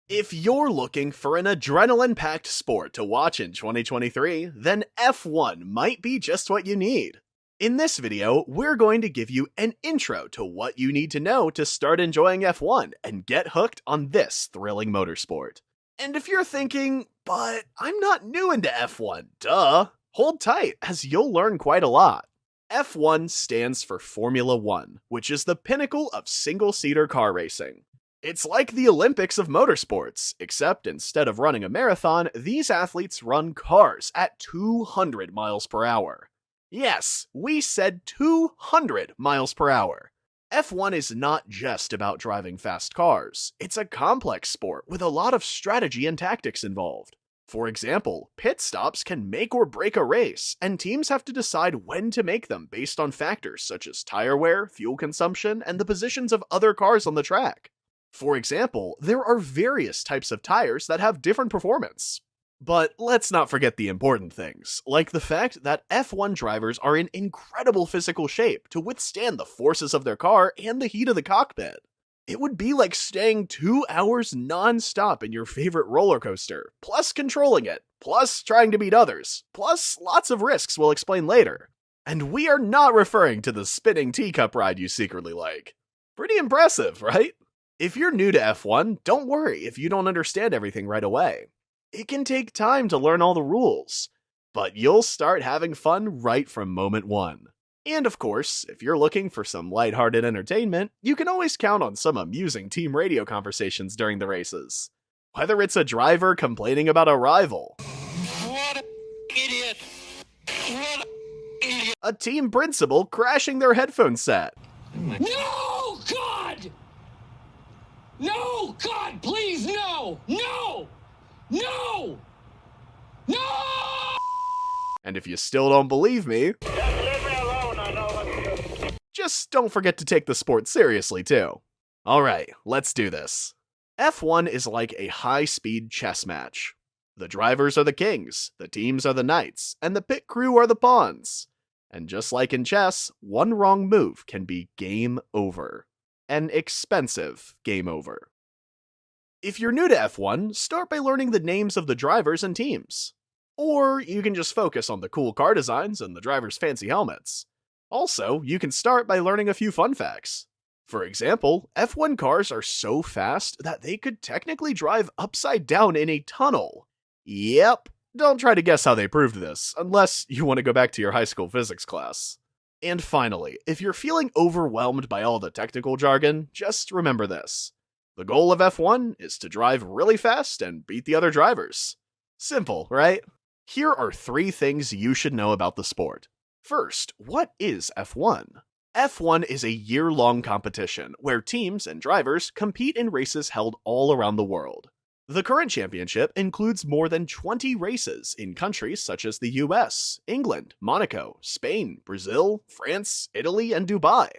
If you're looking for an adrenaline-packed sport to watch in 2023, then F1 might be just what you need. In this video, we're going to give you an intro to what you need to know to start enjoying F1 and get hooked on this thrilling motorsport. And if you're thinking, but I'm not new into F1, duh, hold tight as you'll learn quite a lot. F1 stands for Formula One, which is the pinnacle of single-seater car racing. It's like the Olympics of motorsports, except instead of running a marathon, these athletes run cars at 200 miles per hour. Yes, we said 200 miles per hour. F1 is not just about driving fast cars. It's a complex sport with a lot of strategy and tactics involved. For example, pit stops can make or break a race, and teams have to decide when to make them based on factors such as tire wear, fuel consumption, and the positions of other cars on the track. For example, there are various types of tires that have different performance. But let's not forget the important things, like the fact that F1 drivers are in incredible physical shape to withstand the forces of their car and the heat of the cockpit. It would be like staying 2 hours non-stop in your favorite roller coaster, plus controlling it, plus trying to beat others, plus lots of risks we'll explain later. And we are not referring to the spinning teacup ride you secretly like. Pretty impressive, right? If you're new to F1, don't worry if you don't understand everything right away. It can take time to learn all the rules, but you'll start having fun right from moment one. And of course, if you're looking for some lighthearted entertainment, you can always count on some amusing team radio conversations during the races. Whether it's a driver complaining about a rival, What an idiot! What an idiot! a team principal crashing their headphone set, No, God! No, God, please, no! No! No! No! and if you still don't believe me, Just leave me alone, I know what to do. just don't forget to take the sport seriously too. Alright, let's do this. F1 is like a high-speed chess match. The drivers are the kings, the teams are the knights, and the pit crew are the pawns. And just like in chess, one wrong move can be game over. An expensive game over. If you're new to F1, start by learning the names of the drivers and teams. Or you can just focus on the cool car designs and the drivers' fancy helmets. Also, you can start by learning a few fun facts. For example, F1 cars are so fast that they could technically drive upside down in a tunnel. Yep, don't try to guess how they proved this, unless you want to go back to your high school physics class. And finally, if you're feeling overwhelmed by all the technical jargon, just remember this. The goal of F1 is to drive really fast and beat the other drivers. Simple, right? Here are 3 things you should know about the sport. First, what is F1? F1 is a year-long competition where teams and drivers compete in races held all around the world. The current championship includes more than 20 races in countries such as the US, England, Monaco, Spain, Brazil, France, Italy, and Dubai.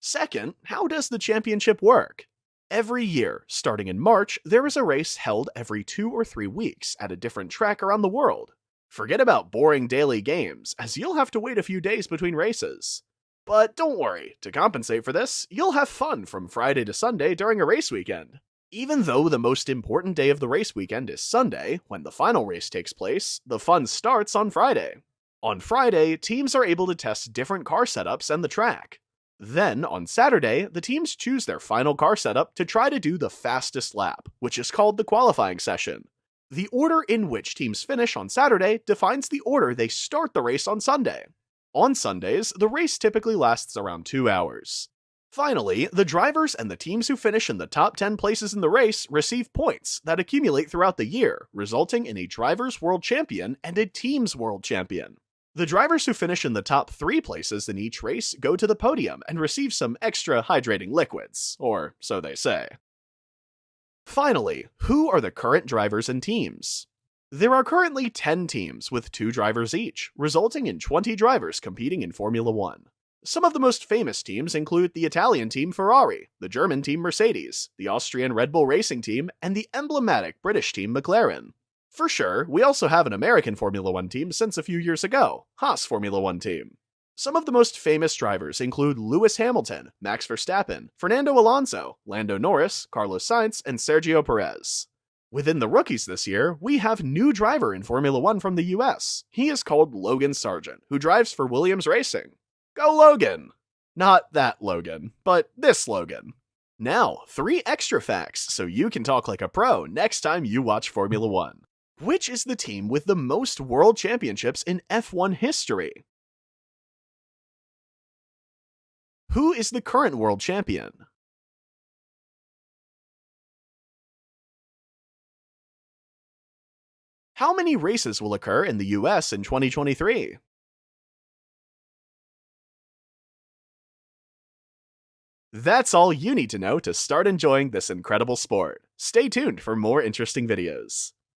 Second, how does the championship work? Every year, starting in March, there is a race held every 2 or 3 weeks at a different track around the world. Forget about boring daily games, as you'll have to wait a few days between races. But don't worry, to compensate for this, you'll have fun from Friday to Sunday during a race weekend. Even though the most important day of the race weekend is Sunday, when the final race takes place, the fun starts on Friday. On Friday, teams are able to test different car setups and the track. Then, on Saturday, the teams choose their final car setup to try to do the fastest lap, which is called the qualifying session. The order in which teams finish on Saturday defines the order they start the race on Sunday. On Sundays, the race typically lasts around 2 hours. Finally, the drivers and the teams who finish in the top 10 places in the race receive points that accumulate throughout the year, resulting in a driver's world champion and a team's world champion. The drivers who finish in the top 3 places in each race go to the podium and receive some extra hydrating liquids, or so they say. Finally, who are the current drivers and teams? There are currently 10 teams with 2 drivers each, resulting in 20 drivers competing in Formula One. Some of the most famous teams include the Italian team Ferrari, the German team Mercedes, the Austrian Red Bull Racing team, and the emblematic British team McLaren. For sure, we also have an American Formula One team since a few years ago, Haas Formula One team. Some of the most famous drivers include Lewis Hamilton, Max Verstappen, Fernando Alonso, Lando Norris, Carlos Sainz, and Sergio Perez. Within the rookies this year, we have new driver in Formula 1 from the US. He is called Logan Sargent, who drives for Williams Racing. Go Logan! Not that Logan, but this Logan. Now, 3 extra facts so you can talk like a pro next time you watch Formula 1. Which is the team with the most world championships in F1 history? Who is the current world champion? How many races will occur in the US in 2023? That's all you need to know to start enjoying this incredible sport. Stay tuned for more interesting videos.